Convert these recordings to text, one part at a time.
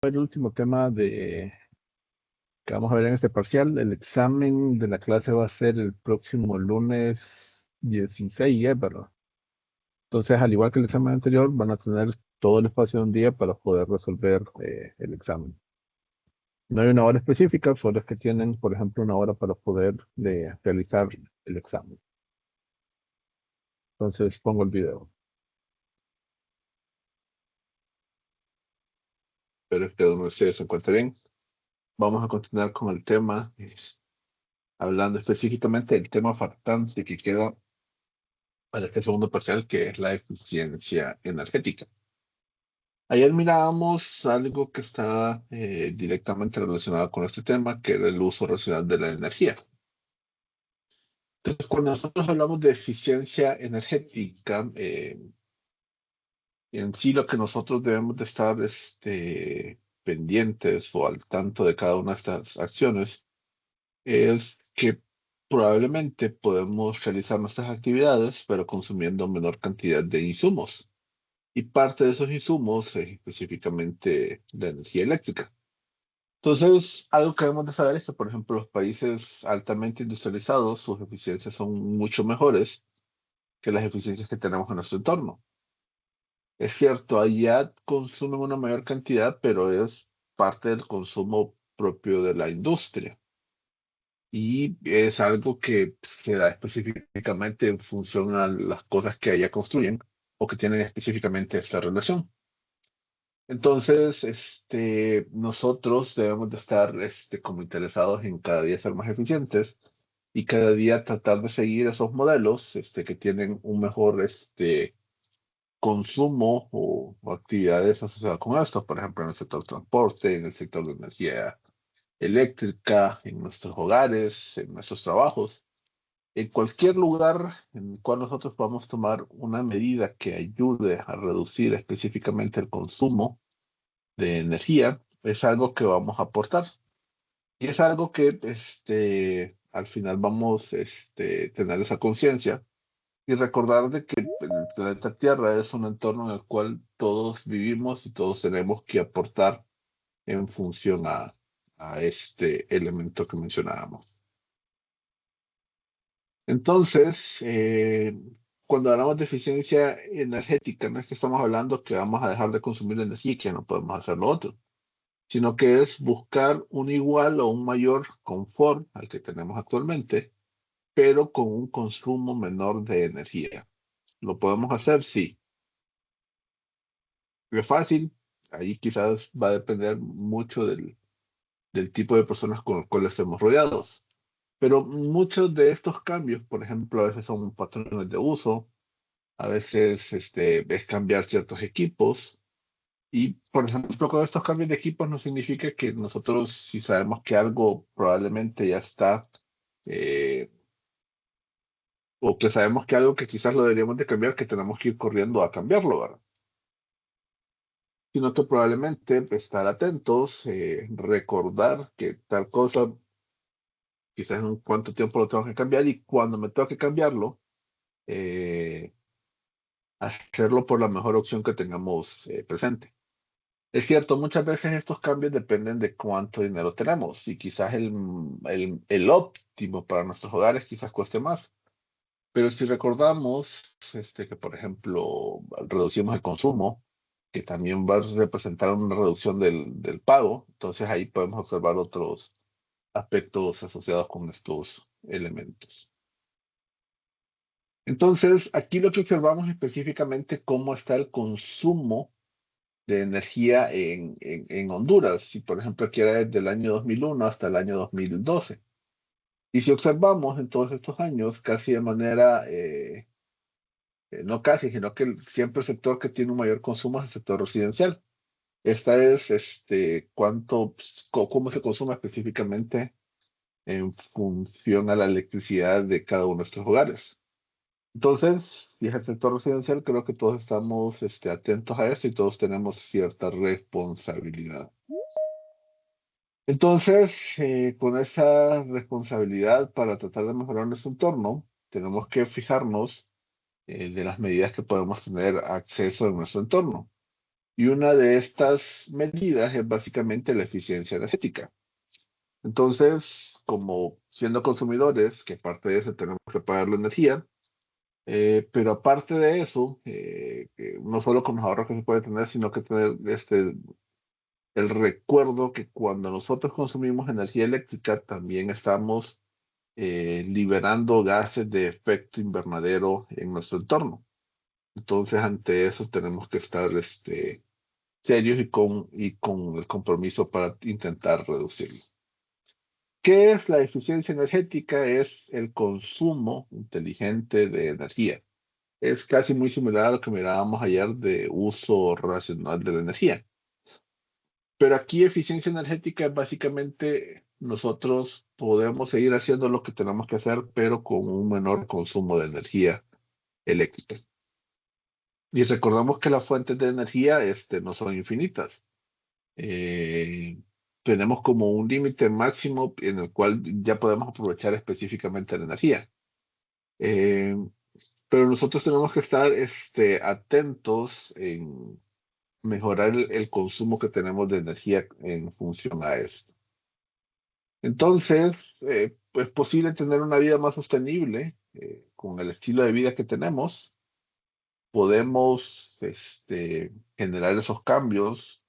El último tema que vamos a ver en este parcial. El examen de la clase va a ser el próximo lunes 16, ¿verdad? Entonces, al igual que el examen anterior, van a tener todo el espacio de un día para poder resolver el examen. No hay una hora específica, solo es que tienen, por ejemplo, una hora para poder realizar el examen. Entonces, pongo el video. Espero que uno de ustedes se encuentre bien. Vamos a continuar con el tema, hablando específicamente del tema faltante que queda para este segundo parcial, que es la eficiencia energética. Ayer mirábamos algo que está directamente relacionado con este tema, que era el uso racional de la energía. Entonces, cuando nosotros hablamos de eficiencia energética, en sí lo que nosotros debemos de estar pendientes o al tanto de cada una de estas acciones es que probablemente podemos realizar nuestras actividades, pero consumiendo menor cantidad de insumos. Y parte de esos insumos es específicamente la energía eléctrica. Entonces, algo que debemos de saber es que, por ejemplo, los países altamente industrializados, sus eficiencias son mucho mejores que las eficiencias que tenemos en nuestro entorno. Es cierto, allá consumen una mayor cantidad, pero es parte del consumo propio de la industria. Y es algo que se da específicamente en función a las cosas que allá construyen o que tienen específicamente esta relación. Entonces, nosotros debemos de estar, como interesados en cada día ser más eficientes y cada día tratar de seguir esos modelos, que tienen un mejor, consumo o actividades asociadas con esto, por ejemplo, en el sector transporte, en el sector de energía eléctrica, en nuestros hogares, en nuestros trabajos, en cualquier lugar en el cual nosotros podamos tomar una medida que ayude a reducir específicamente el consumo de energía, es algo que vamos a aportar. Y es algo que al final vamos tener esa conciencia y recordar de que el planeta Tierra es un entorno en el cual todos vivimos y todos tenemos que aportar en función a este elemento que mencionábamos. Entonces, cuando hablamos de eficiencia energética, no es que estamos hablando que vamos a dejar de consumir energía y que no podemos hacer lo otro, sino que es buscar un igual o un mayor confort al que tenemos actualmente, pero con un consumo menor de energía. ¿Lo podemos hacer? Sí. ¿Es fácil? Ahí quizás va a depender mucho del tipo de personas con los cuales estemos rodeados. Pero muchos de estos cambios, por ejemplo, a veces son patrones de uso, a veces es cambiar ciertos equipos. Y, por ejemplo, con estos cambios de equipos no significa que nosotros, si sabemos que algo probablemente ya está, eh, o que sabemos que algo que quizás lo deberíamos de cambiar, que tenemos que ir corriendo a cambiarlo, ¿verdad? Sino que probablemente estar atentos, recordar que tal cosa, quizás en cuánto tiempo lo tengo que cambiar y cuando me toque cambiarlo, eh, hacerlo por la mejor opción que tengamos presente. Es cierto, muchas veces estos cambios dependen de cuánto dinero tenemos y quizás el óptimo para nuestros hogares quizás cueste más. Pero si recordamos que, por ejemplo, reducimos el consumo, que también va a representar una reducción del pago, entonces ahí podemos observar otros aspectos asociados con estos elementos. Entonces, aquí lo que observamos específicamente cómo está el consumo de energía en Honduras. Si, por ejemplo, aquí era desde el año 2001 hasta el año 2012. Y si observamos en todos estos años, casi de manera, no casi, sino que siempre el sector que tiene un mayor consumo es el sector residencial. Esta es cuánto, pues, cómo se consume específicamente en función a la electricidad de cada uno de nuestros hogares. Entonces, si es el sector residencial, creo que todos estamos atentos a esto y todos tenemos cierta responsabilidad. Entonces, con esa responsabilidad para tratar de mejorar nuestro entorno, tenemos que fijarnos de las medidas que podemos tener acceso en nuestro entorno. Y una de estas medidas es básicamente la eficiencia energética. Entonces, como siendo consumidores, que aparte de eso tenemos que pagar la energía, pero aparte de eso, que no solo con los ahorros que se puede tener, sino que tener el recuerdo que cuando nosotros consumimos energía eléctrica, también estamos liberando gases de efecto invernadero en nuestro entorno. Entonces, ante eso tenemos que estar serios y con el compromiso para intentar reducirlo. ¿Qué es la eficiencia energética? Es el consumo inteligente de energía. Es casi muy similar a lo que mirábamos ayer de uso racional de la energía. Pero aquí eficiencia energética es básicamente nosotros podemos seguir haciendo lo que tenemos que hacer, pero con un menor consumo de energía eléctrica. Y recordamos que las fuentes de energía no son infinitas. Eh, Tenemos como un límite máximo en el cual ya podemos aprovechar específicamente la energía. Eh, pero nosotros tenemos que estar atentos en mejorar el consumo que tenemos de energía en función a esto. Entonces, es posible tener una vida más sostenible con el estilo de vida que tenemos. Podemos generar esos cambios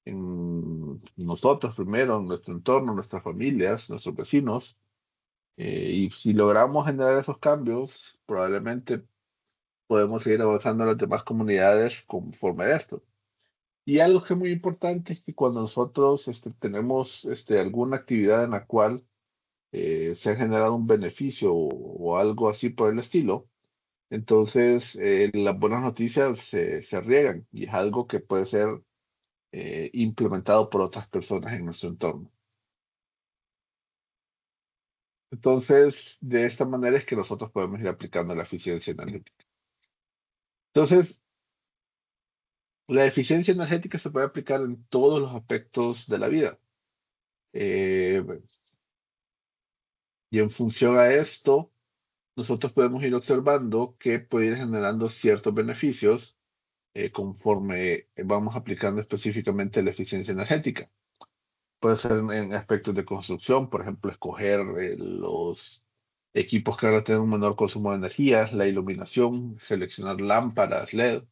en nosotros primero, en nuestro entorno, nuestras familias, nuestros vecinos. Y si logramos generar esos cambios, probablemente podemos seguir avanzando en las demás comunidades conforme a esto. Y algo que es muy importante es que cuando nosotros tenemos alguna actividad en la cual se ha generado un beneficio o algo así por el estilo, entonces las buenas noticias se riegan y es algo que puede ser implementado por otras personas en nuestro entorno. Entonces, de esta manera es que nosotros podemos ir aplicando la eficiencia energética. Entonces, la eficiencia energética se puede aplicar en todos los aspectos de la vida. Eh, y en función a esto, nosotros podemos ir observando que puede ir generando ciertos beneficios conforme vamos aplicando específicamente la eficiencia energética. Puede ser en aspectos de construcción, por ejemplo, escoger los equipos que van a tener un menor consumo de energía, la iluminación, seleccionar lámparas LED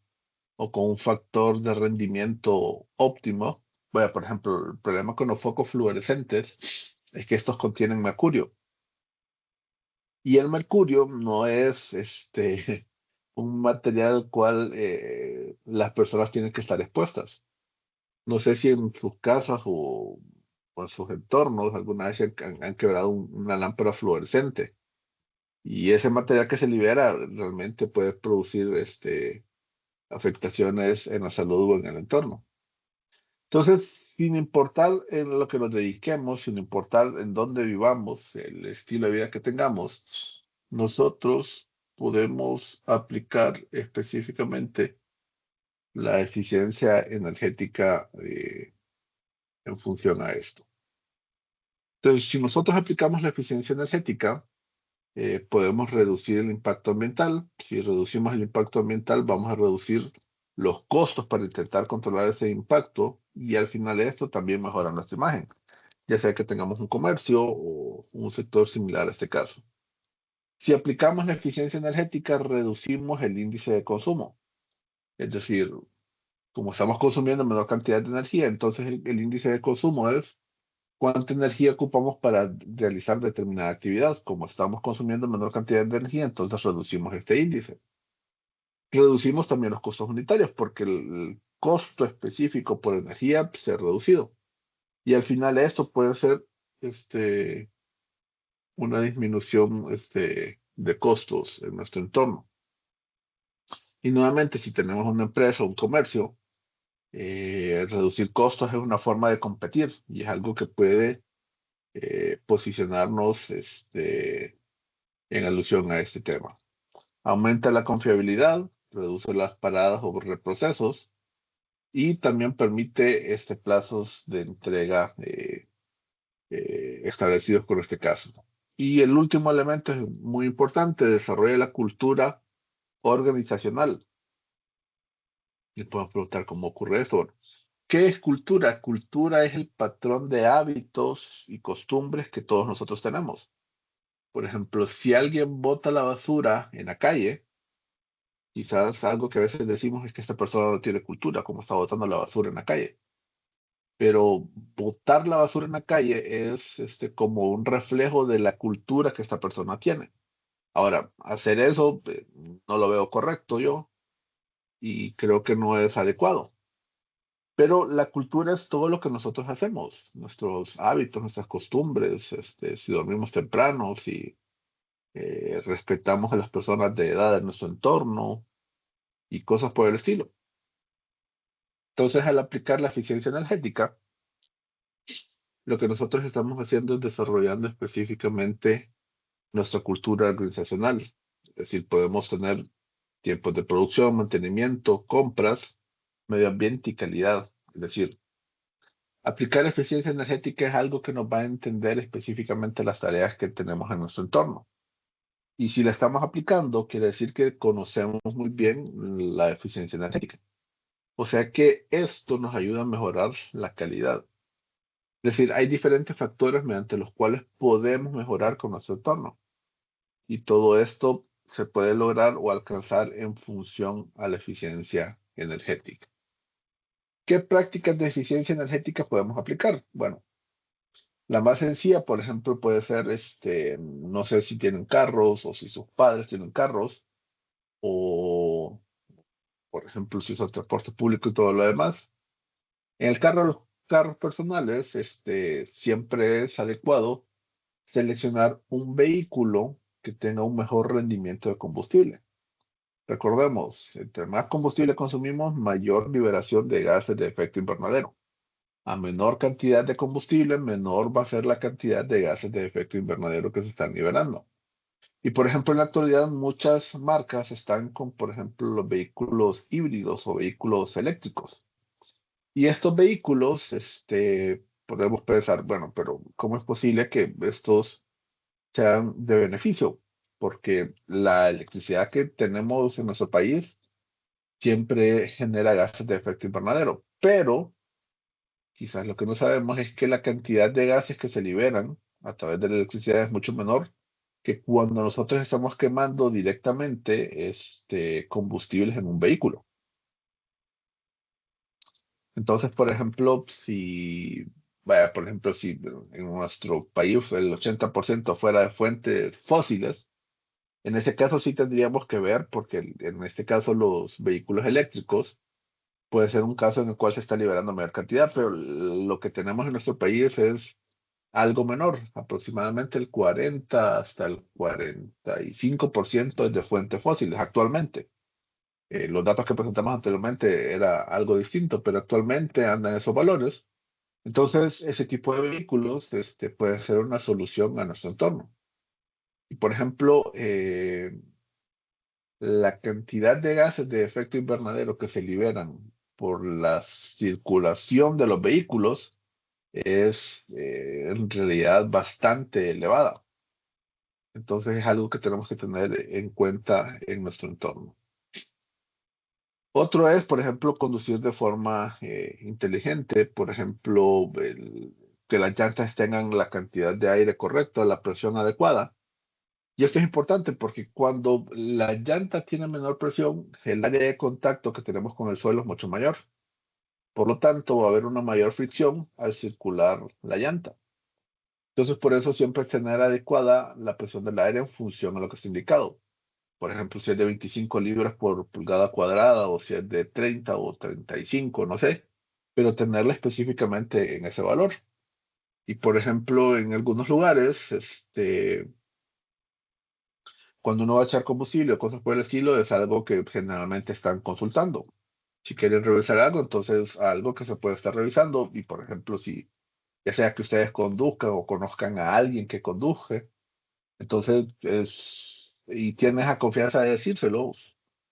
o con un factor de rendimiento óptimo. Bueno, por ejemplo, el problema con los focos fluorescentes es que estos contienen mercurio. Y el mercurio no es un material al cual las personas tienen que estar expuestas. No sé si en sus casas o en sus entornos alguna vez han quebrado una lámpara fluorescente. Y ese material que se libera realmente puede producir afectaciones en la salud o en el entorno. Entonces, sin importar en lo que nos dediquemos, sin importar en dónde vivamos, el estilo de vida que tengamos, nosotros podemos aplicar específicamente la eficiencia energética en función a esto. Entonces, si nosotros aplicamos la eficiencia energética, podemos reducir el impacto ambiental. Si reducimos el impacto ambiental, vamos a reducir los costos para intentar controlar ese impacto y al final de esto también mejora nuestra imagen, ya sea que tengamos un comercio o un sector similar a este caso. Si aplicamos la eficiencia energética, reducimos el índice de consumo. Es decir, como estamos consumiendo menor cantidad de energía, entonces el índice de consumo es cuánta energía ocupamos para realizar determinada actividad. Como estamos consumiendo menor cantidad de energía, entonces reducimos este índice. Reducimos también los costos unitarios porque el costo específico por energía se ha reducido. Y al final esto puede ser este, una disminución de costos en nuestro entorno. Y nuevamente, si tenemos una empresa o un comercio, reducir costos es una forma de competir y es algo que puede posicionarnos en alusión a este tema. Aumenta la confiabilidad, reduce las paradas o reprocesos y también permite plazos de entrega establecidos con este caso. Y el último elemento es muy importante, desarrolla la cultura organizacional. Y podemos preguntar cómo ocurre eso. Bueno, ¿qué es cultura? Cultura es el patrón de hábitos y costumbres que todos nosotros tenemos. Por ejemplo, si alguien bota la basura en la calle, quizás algo que a veces decimos es que esta persona no tiene cultura, como está botando la basura en la calle. Pero botar la basura en la calle es como un reflejo de la cultura que esta persona tiene. Ahora, hacer eso no lo veo correcto yo y creo que no es adecuado. Pero la cultura es todo lo que nosotros hacemos, nuestros hábitos, nuestras costumbres, si dormimos temprano, si respetamos a las personas de edad en nuestro entorno y cosas por el estilo. Entonces, al aplicar la eficiencia energética, lo que nosotros estamos haciendo es desarrollando específicamente nuestra cultura organizacional. Es decir, podemos tener tiempos de producción, mantenimiento, compras, medio ambiente y calidad. Es decir, aplicar eficiencia energética es algo que nos va a entender específicamente las tareas que tenemos en nuestro entorno. Y si la estamos aplicando, quiere decir que conocemos muy bien la eficiencia energética. O sea que esto nos ayuda a mejorar la calidad. Es decir, hay diferentes factores mediante los cuales podemos mejorar con nuestro entorno. Y todo esto se puede lograr o alcanzar en función a la eficiencia energética. ¿Qué prácticas de eficiencia energética podemos aplicar? Bueno, la más sencilla, por ejemplo, puede ser, no sé si tienen carros o si sus padres tienen carros, o, por ejemplo, si usan transporte público y todo lo demás. En el carro, los carros personales, siempre es adecuado seleccionar un vehículo que tenga un mejor rendimiento de combustible. Recordemos, entre más combustible consumimos, mayor liberación de gases de efecto invernadero. A menor cantidad de combustible, menor va a ser la cantidad de gases de efecto invernadero que se están liberando. Y por ejemplo, en la actualidad muchas marcas están con, por ejemplo, los vehículos híbridos o vehículos eléctricos. Y estos vehículos, podemos pensar, bueno, pero ¿cómo es posible que estos sean de beneficio? Porque la electricidad que tenemos en nuestro país siempre genera gases de efecto invernadero, pero quizás lo que no sabemos es que la cantidad de gases que se liberan a través de la electricidad es mucho menor que cuando nosotros estamos quemando directamente combustibles en un vehículo. Entonces, por ejemplo, vaya, por ejemplo, si en nuestro país el 80% fuera de fuentes fósiles, en ese caso sí tendríamos que ver, porque en este caso los vehículos eléctricos puede ser un caso en el cual se está liberando mayor cantidad, pero lo que tenemos en nuestro país es algo menor, aproximadamente el 40 hasta el 45% es de fuentes fósiles actualmente. Los datos que presentamos anteriormente era algo distinto, pero actualmente andan esos valores. Entonces, ese tipo de vehículos puede ser una solución a nuestro entorno. Y, por ejemplo, la cantidad de gases de efecto invernadero que se liberan por la circulación de los vehículos es en realidad bastante elevada. Entonces es algo que tenemos que tener en cuenta en nuestro entorno. Otro es, por ejemplo, conducir de forma inteligente, por ejemplo, que las llantas tengan la cantidad de aire correcta, la presión adecuada. Y esto es importante porque cuando la llanta tiene menor presión, el área de contacto que tenemos con el suelo es mucho mayor. Por lo tanto, va a haber una mayor fricción al circular la llanta. Entonces, por eso siempre es tener adecuada la presión del aire en función a lo que está indicado. Por ejemplo, si es de 25 libras por pulgada cuadrada o si es de 30 o 35, no sé, pero tenerla específicamente en ese valor. Y por ejemplo, en algunos lugares, cuando uno va a echar combustible o cosas por el estilo, es algo que generalmente están consultando. Si quieren revisar algo, entonces algo que se puede estar revisando. Y por ejemplo, si ya sea que ustedes conduzcan o conozcan a alguien que conduje, entonces y tienes esa confianza de decírselo,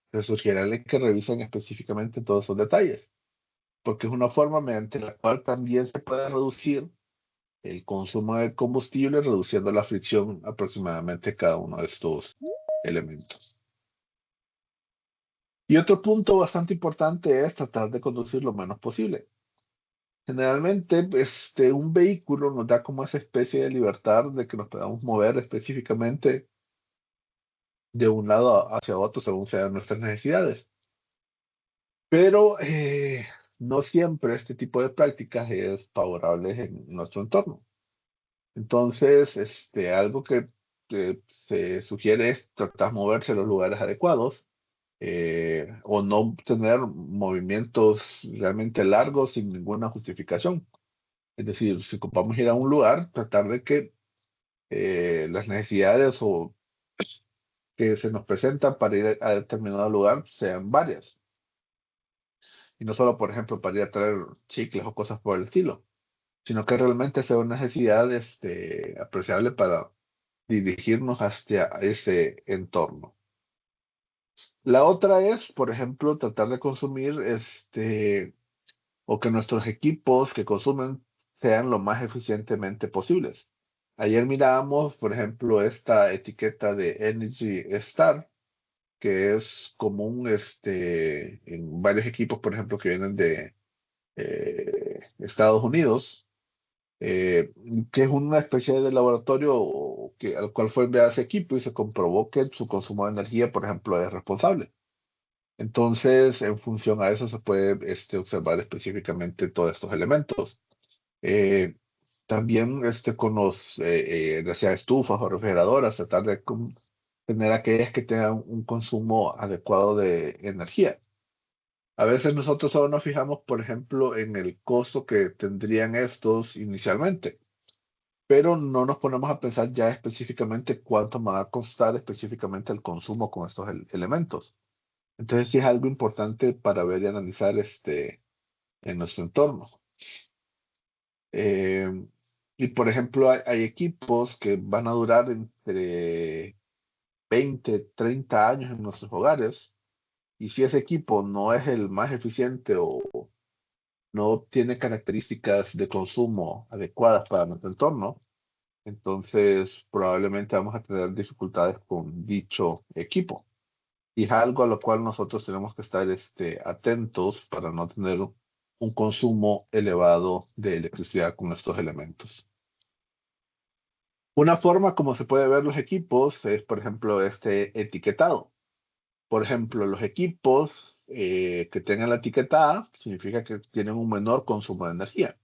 te sugiere que revisen específicamente todos esos detalles, porque es una forma mediante la cual también se puede reducir el consumo de combustible, reduciendo la fricción aproximadamente cada uno de estos elementos. Y otro punto bastante importante es tratar de conducir lo menos posible. Generalmente, un vehículo nos da como esa especie de libertad de que nos podamos mover específicamente de un lado hacia otro según sean nuestras necesidades. Pero no siempre este tipo de prácticas es favorable en nuestro entorno. Entonces, algo que se sugiere es tratar de moverse a los lugares adecuados, o no tener movimientos realmente largos sin ninguna justificación. Es decir, si ocupamos ir a un lugar, tratar de que las necesidades o que se nos presentan para ir a determinado lugar sean varias. Y no solo, por ejemplo, para ir a traer chicles o cosas por el estilo, sino que realmente sea una necesidad apreciable para dirigirnos hacia ese entorno. La otra es, por ejemplo, tratar de consumir o que nuestros equipos que consumen sean lo más eficientemente posibles. Ayer mirábamos, por ejemplo, esta etiqueta de Energy Star, que es común en varios equipos, por ejemplo, que vienen de Estados Unidos, eh, que es una especie de laboratorio al cual fue enviado ese equipo y se comprobó que su consumo de energía, por ejemplo, es responsable. Entonces, en función a eso se puede observar específicamente todos estos elementos. Eh, También con ya sea estufas o refrigeradoras, tratar de tener aquellas que tengan un consumo adecuado de energía. A veces nosotros solo nos fijamos, por ejemplo, en el costo que tendrían estos inicialmente, pero no nos ponemos a pensar ya específicamente cuánto me va a costar específicamente el consumo con estos elementos. Entonces sí es algo importante para ver y analizar en nuestro entorno. Eh, y por ejemplo, hay equipos que van a durar entre 20, 30 años en nuestros hogares, y si ese equipo no es el más eficiente o no tiene características de consumo adecuadas para nuestro entorno, entonces probablemente vamos a tener dificultades con dicho equipo. Y es algo a lo cual nosotros tenemos que estar atentos para no tener un consumo elevado de electricidad con estos elementos. Una forma como se puede ver los equipos es, por ejemplo, este etiquetado. Por ejemplo, los equipos que tengan la etiqueta A significa que tienen un menor consumo de energía.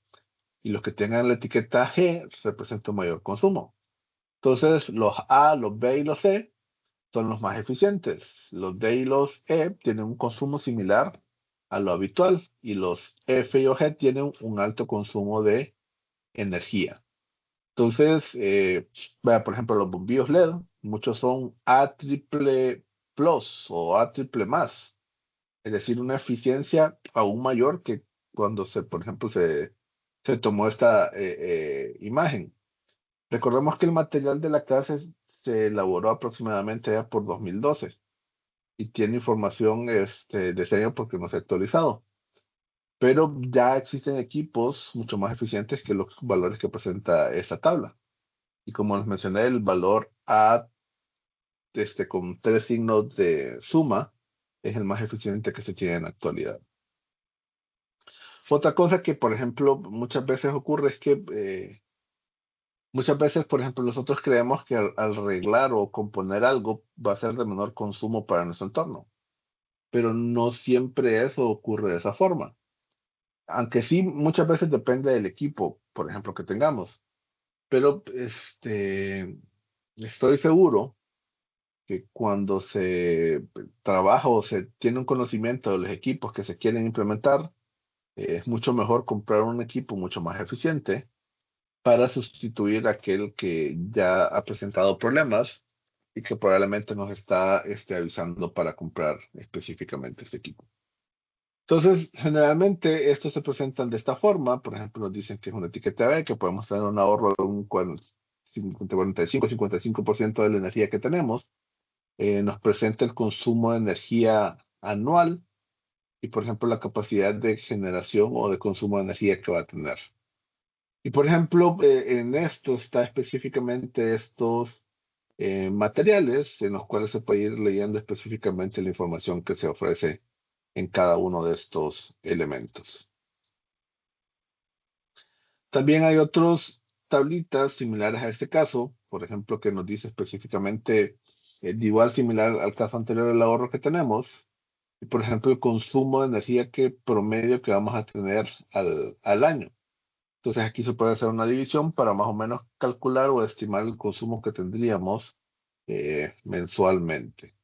Y los que tengan la etiqueta G representan un mayor consumo. Entonces, los A, los B y los C son los más eficientes. Los D y los E tienen un consumo similar a lo habitual. Y los F y los G tienen un alto consumo de energía. Entonces, vea, por ejemplo, los bombillos LED, muchos son A triple plus o A triple más, es decir, una eficiencia aún mayor que cuando por ejemplo, se tomó esta imagen. Recordemos que el material de la clase se elaboró aproximadamente ya por 2012 y tiene información de ese año porque no se ha actualizado. Pero ya existen equipos mucho más eficientes que los valores que presenta esta tabla. Y como les mencioné, el valor A con tres signos de suma es el más eficiente que se tiene en la actualidad. Otra cosa que, por ejemplo, muchas veces ocurre es que muchas veces, por ejemplo, nosotros creemos que al arreglar o componer algo va a ser de menor consumo para nuestro entorno, pero no siempre eso ocurre de esa forma. Aunque sí, muchas veces depende del equipo, por ejemplo, que tengamos. Pero estoy seguro que cuando se trabaja o se tiene un conocimiento de los equipos que se quieren implementar, es mucho mejor comprar un equipo mucho más eficiente para sustituir aquel que ya ha presentado problemas y que probablemente nos está avisando para comprar específicamente este equipo. Entonces, generalmente estos se presentan de esta forma. Por ejemplo, nos dicen que es una etiqueta B, que podemos tener un ahorro de un 45-55% de la energía que tenemos. Nos presenta el consumo de energía anual y, por ejemplo, la capacidad de generación o de consumo de energía que va a tener. Y, por ejemplo, en esto está específicamente estos materiales en los cuales se puede ir leyendo específicamente la información que se ofrece en cada uno de estos elementos. También hay otras tablitas similares a este caso, por ejemplo, que nos dice específicamente, igual similar al caso anterior del ahorro que tenemos, y por ejemplo, el consumo de energía que promedio que vamos a tener al año. Entonces aquí se puede hacer una división para más o menos calcular o estimar el consumo que tendríamos mensualmente.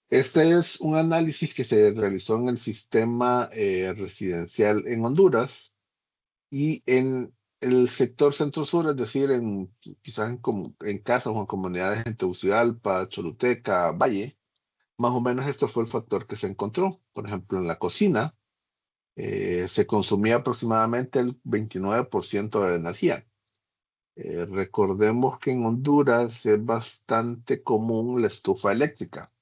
Este es un análisis que se realizó en el sistema residencial en Honduras y en el sector centro-sur, es decir, quizás en casas o en comunidades en Tegucigalpa, Choluteca, Valle, más o menos esto fue el factor que se encontró. Por ejemplo, en la cocina se consumía aproximadamente el 29% de la energía. Recordemos que en Honduras es bastante común la estufa eléctrica.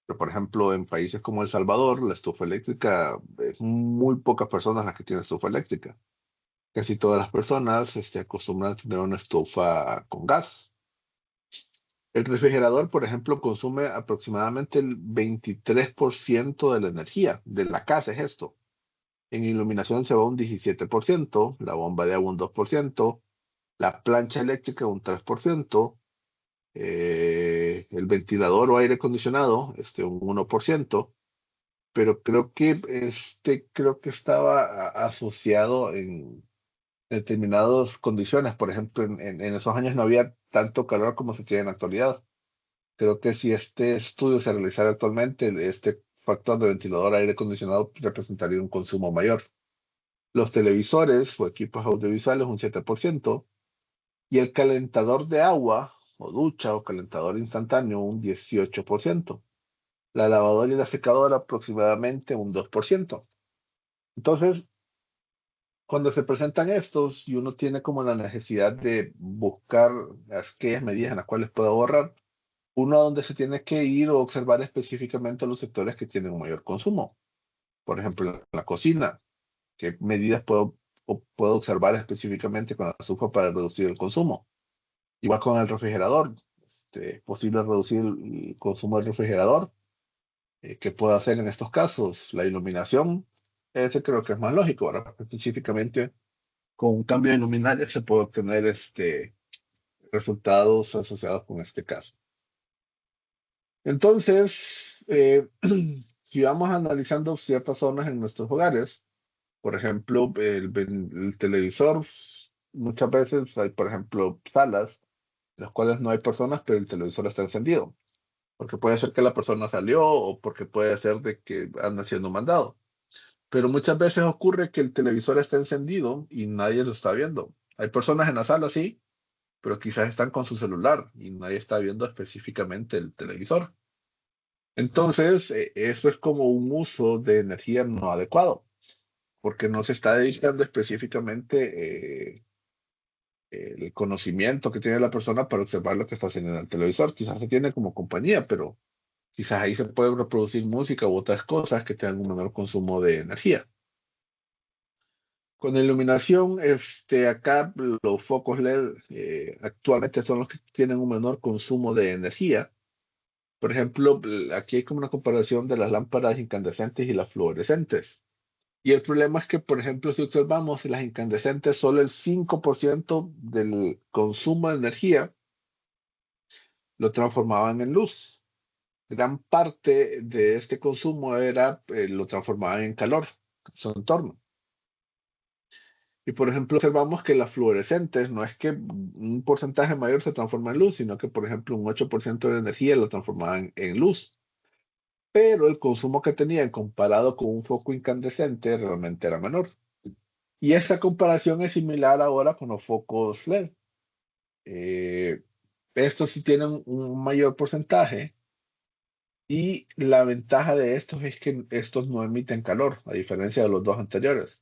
Pero, por ejemplo, en países como El Salvador, la estufa eléctrica, es muy pocas personas las que tienen estufa eléctrica. Casi todas las personas acostumbran a tener una estufa con gas. El refrigerador, por ejemplo, consume aproximadamente el 23% de la energía de la casa, es esto. En iluminación se va un 17%, la bomba de agua un 2%, la plancha eléctrica un 3%, el ventilador o aire acondicionado un 1%, pero creo que estaba asociado en determinadas condiciones. Por ejemplo, en esos años no había tanto calor como se tiene en la actualidad. Creo que si este estudio se realizara actualmente, este factor de ventilador aire acondicionado representaría un consumo mayor. Los televisores o equipos audiovisuales un 7%, y el calentador de agua o ducha o calentador instantáneo un 18%. La lavadora y la secadora aproximadamente un 2%. Entonces, cuando se presentan estos y uno tiene como la necesidad de buscar aquellas medidas en las cuales puedo ahorrar, uno a donde se tiene que ir o observar específicamente los sectores que tienen un mayor consumo. Por ejemplo, en la cocina, ¿qué medidas puedo observar específicamente con la estufa para reducir el consumo? Igual con el refrigerador, ¿es posible reducir el consumo del refrigerador? ¿Qué puedo hacer en estos casos? La iluminación, ese creo que es más lógico, ¿verdad? Específicamente con un cambio de luminaria se puede obtener resultados asociados con este caso. Entonces, si vamos analizando ciertas zonas en nuestros hogares, por ejemplo, el televisor, muchas veces hay, por ejemplo, salas en las cuales no hay personas, pero el televisor está encendido, porque puede ser que la persona salió o porque puede ser de que anda siendo mandado. Pero muchas veces ocurre que el televisor está encendido y nadie lo está viendo. Hay personas en la sala, sí, pero quizás están con su celular y nadie está viendo específicamente el televisor. Entonces, eso es como un uso de energía no adecuado, porque no se está dedicando específicamente el conocimiento que tiene la persona para observar lo que está haciendo en el televisor. Quizás se tiene como compañía, pero quizás ahí se puede reproducir música u otras cosas que tengan un menor consumo de energía. Con iluminación, acá los focos LED actualmente son los que tienen un menor consumo de energía. Por ejemplo, aquí hay como una comparación de las lámparas incandescentes y las fluorescentes. Y el problema es que, por ejemplo, si observamos las incandescentes, solo el 5% del consumo de energía lo transformaban en luz. Gran parte de este consumo lo transformaban en calor, su entorno. Y por ejemplo, observamos que las fluorescentes no es que un porcentaje mayor se transforma en luz, sino que, por ejemplo, un 8% de la energía lo transformaban en luz. Pero el consumo que tenían comparado con un foco incandescente realmente era menor. Y esta comparación es similar ahora con los focos LED. Eh, Estos sí tienen un mayor porcentaje y la ventaja de estos es que estos no emiten calor, a diferencia de los dos anteriores.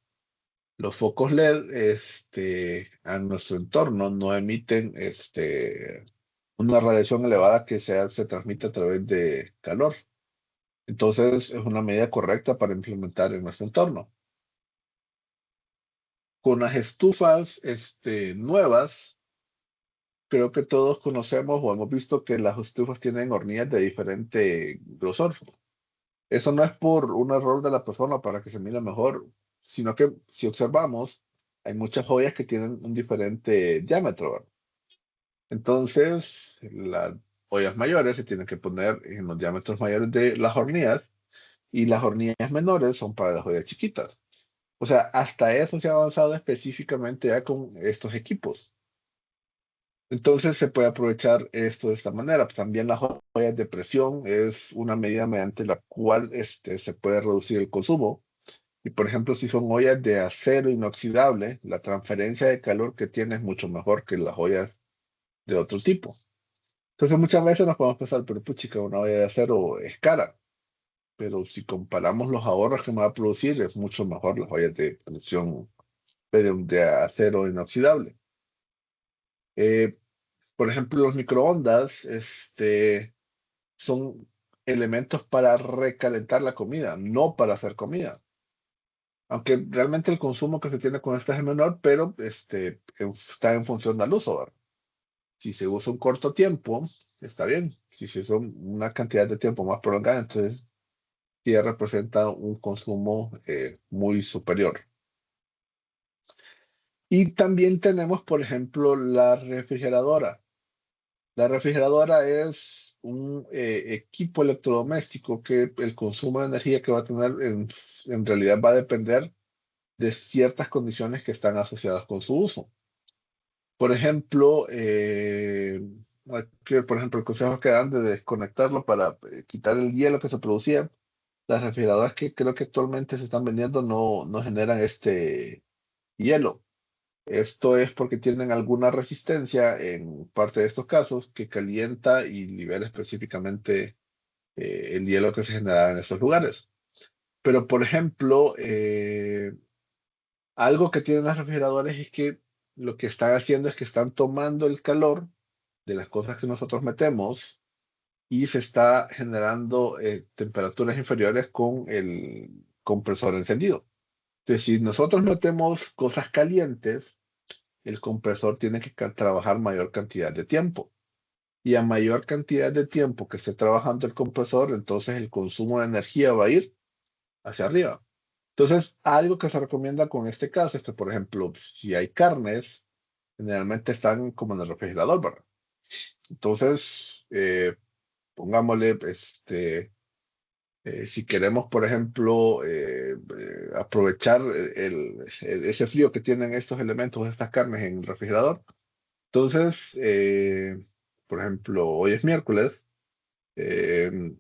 Los focos LED, a nuestro entorno no emiten, una radiación elevada que se transmite a través de calor. Entonces, es una medida correcta para implementar en nuestro entorno. Con las estufas, nuevas, creo que todos conocemos o hemos visto que las estufas tienen hornillas de diferente grosor. Eso no es por un error de la persona para que se mire mejor, sino que si observamos, hay muchas joyas que tienen un diferente diámetro, ¿verdad? Entonces, las ollas mayores se tienen que poner en los diámetros mayores de las hornillas y las hornillas menores son para las joyas chiquitas. O sea, hasta eso se ha avanzado específicamente ya con estos equipos. Entonces se puede aprovechar esto de esta manera. También las ollas de presión es una medida mediante la cual se puede reducir el consumo. Y por ejemplo, si son ollas de acero inoxidable, la transferencia de calor que tiene es mucho mejor que las ollas de otro tipo. Entonces muchas veces nos podemos pensar, pero puchica, una olla de acero es cara. Pero si comparamos los ahorros que me va a producir, es mucho mejor las ollas de presión de acero inoxidable. Eh, por ejemplo, los microondas, son elementos para recalentar la comida, no para hacer comida. Aunque realmente el consumo que se tiene con estas es menor, pero está en función del uso, ¿verdad? Si se usa un corto tiempo, está bien. Si se usa una cantidad de tiempo más prolongada, entonces sí ya representa un consumo muy superior. Y también tenemos, por ejemplo, la refrigeradora. La refrigeradora es un equipo electrodoméstico que el consumo de energía que va a tener en realidad va a depender de ciertas condiciones que están asociadas con su uso. Por ejemplo, aquí, por ejemplo, el consejo que dan de desconectarlo para quitar el hielo que se producía. Las refrigeradoras que creo que actualmente se están vendiendo no generan este hielo. Esto es porque tienen alguna resistencia en parte de estos casos que calienta y libera específicamente el hielo que se generaba en estos lugares. Pero, por ejemplo, algo que tienen los refrigeradores es que lo que están haciendo es que están tomando el calor de las cosas que nosotros metemos y se está generando temperaturas inferiores con el compresor encendido. Entonces, si nosotros metemos cosas calientes, el compresor tiene que trabajar mayor cantidad de tiempo. Y a mayor cantidad de tiempo que esté trabajando el compresor, entonces el consumo de energía va a ir hacia arriba. Entonces, algo que se recomienda con este caso es que, por ejemplo, si hay carnes, generalmente están como en el refrigerador, ¿verdad? Entonces, pongámosle, si queremos, por ejemplo, aprovechar ese frío que tienen estos elementos, estas carnes en el refrigerador, entonces, por ejemplo, hoy es miércoles. eh,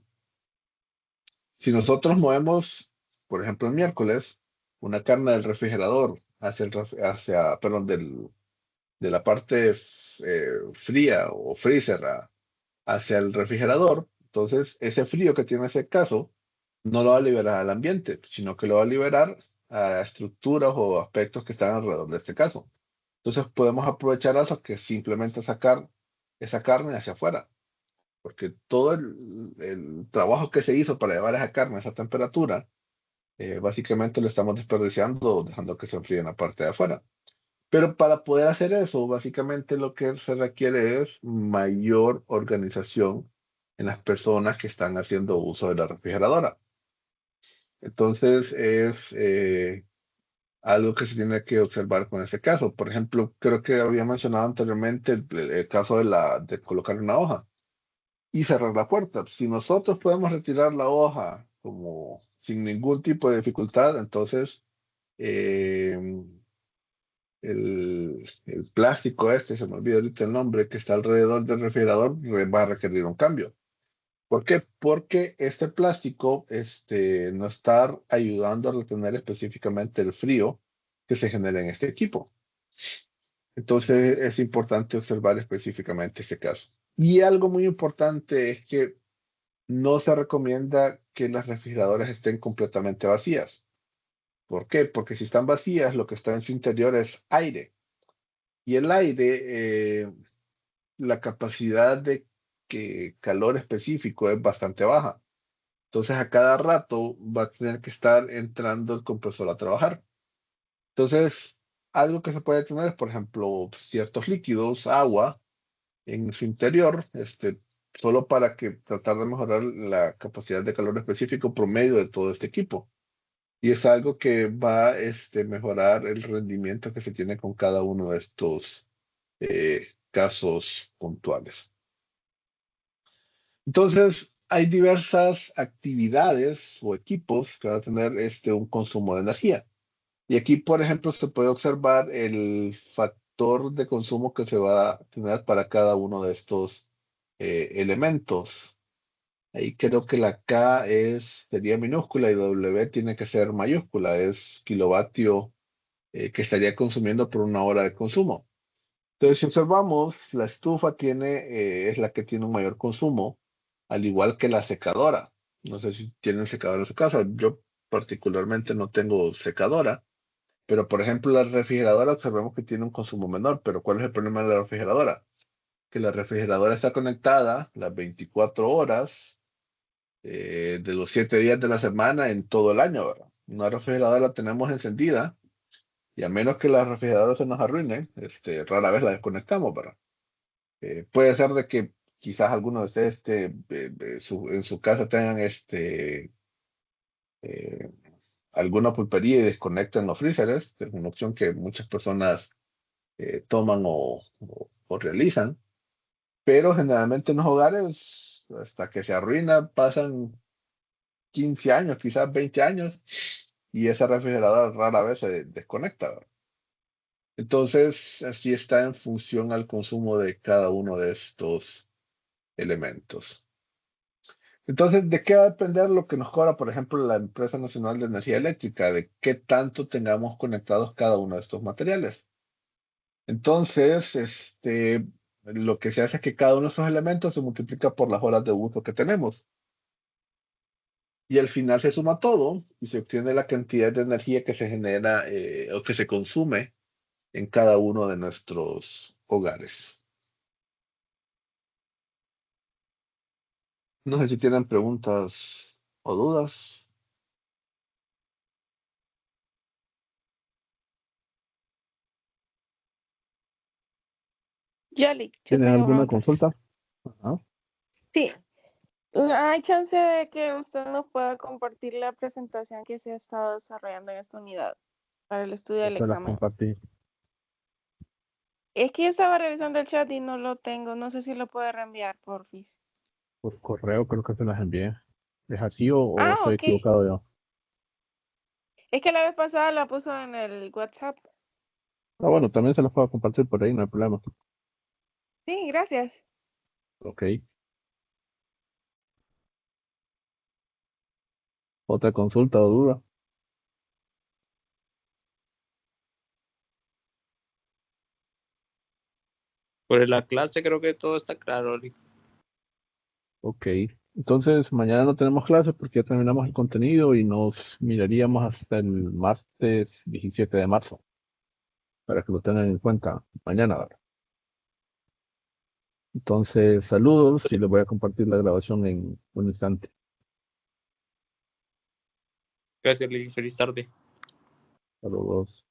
si nosotros movemos, por ejemplo, el miércoles, una carne del refrigerador perdón, de la parte fría o freezer hacia el refrigerador, entonces ese frío que tiene ese caso no lo va a liberar al ambiente, sino que lo va a liberar a estructuras o aspectos que están alrededor de este caso. Entonces podemos aprovechar eso que simplemente sacar esa carne hacia afuera, porque todo el trabajo que se hizo para llevar esa carne a esa temperatura, básicamente lo estamos desperdiciando, dejando que se enfríe en la parte de afuera. Pero para poder hacer eso, básicamente lo que se requiere es mayor organización en las personas que están haciendo uso de la refrigeradora. Entonces es algo que se tiene que observar con ese caso. Por ejemplo, creo que había mencionado anteriormente el caso de colocar una hoja y cerrar la puerta. Si nosotros podemos retirar la hoja como sin ningún tipo de dificultad, entonces eh, el plástico se me olvidó ahorita el nombre, que está alrededor del refrigerador, va a requerir un cambio. ¿Por qué? Porque este plástico no está ayudando a retener específicamente el frío que se genera en este equipo. Entonces es importante observar específicamente ese caso. Y algo muy importante es que no se recomienda que las refrigeradoras estén completamente vacías. ¿Por qué? Porque si están vacías, lo que está en su interior es aire. Y el aire, la capacidad de calor específico es bastante baja. Entonces a cada rato va a tener que estar entrando el compresor a trabajar. Entonces, algo que se puede tener es, por ejemplo, ciertos líquidos, agua en su interior. solo para que tratar de mejorar la capacidad de calor específico promedio de todo este equipo. Y es algo que va a mejorar el rendimiento que se tiene con cada uno de estos casos puntuales. Entonces, hay diversas actividades o equipos que van a tener un consumo de energía. Y aquí, por ejemplo, se puede observar el factor de consumo que se va a tener para cada uno de estos elementos. Ahí creo que la K sería minúscula y W tiene que ser mayúscula, es kilovatio que estaría consumiendo por una hora de consumo. Entonces, si observamos, la estufa es la que tiene un mayor consumo, al igual que la secadora. No sé si tienen secadora en su casa. Yo particularmente no tengo secadora, pero por ejemplo, la refrigeradora observamos que tiene un consumo menor. Pero ¿cuál es el problema de la refrigeradora? Que la refrigeradora está conectada las 24 horas de los 7 días de la semana en todo el año, ¿verdad? Una refrigeradora la tenemos encendida y a menos que la refrigeradora se nos arruine, rara vez la desconectamos, ¿verdad? Puede ser de que quizás algunos de ustedes en su casa tengan eh, alguna pulpería y desconecten los freezers. Es una opción que muchas personas toman o realizan, pero generalmente en los hogares, hasta que se arruina, pasan 15 años, quizás 20 años, y esa refrigeradora rara vez se desconecta, ¿verdad? Entonces, así está en función al consumo de cada uno de estos elementos. Entonces, ¿de qué va a depender lo que nos cobra, por ejemplo, la Empresa Nacional de Energía Eléctrica? De qué tanto tengamos conectados cada uno de estos materiales. Entonces, lo que se hace es que cada uno de esos elementos se multiplica por las horas de uso que tenemos. Y al final se suma todo y se obtiene la cantidad de energía que se genera o que se consume en cada uno de nuestros hogares. No sé si tienen preguntas o dudas. Yali, yo ¿Tienen tengo alguna preguntas. consulta? Ajá. Sí, ¿hay chance de que usted nos pueda compartir la presentación que se ha estado desarrollando en esta unidad para el estudio Ya del se las examen? compartí Es que yo estaba revisando el chat y no lo tengo. No sé si lo puede reenviar, porfis. por correo, creo que se las envié. ¿Es así o Ah, estoy ok. equivocado yo? Es que la vez pasada la puso en el WhatsApp. Ah, bueno, también se las puedo compartir por ahí, no hay problema. Sí, gracias. Ok. ¿Otra consulta o duda? Por la clase creo que todo está claro, Oli. Ok. Entonces, mañana no tenemos clases porque ya terminamos el contenido y nos miraríamos hasta el martes 17 de marzo, para que lo tengan en cuenta mañana, ¿verdad? Entonces, saludos y les voy a compartir la grabación en un instante. Gracias, Oli. Feliz tarde. Saludos.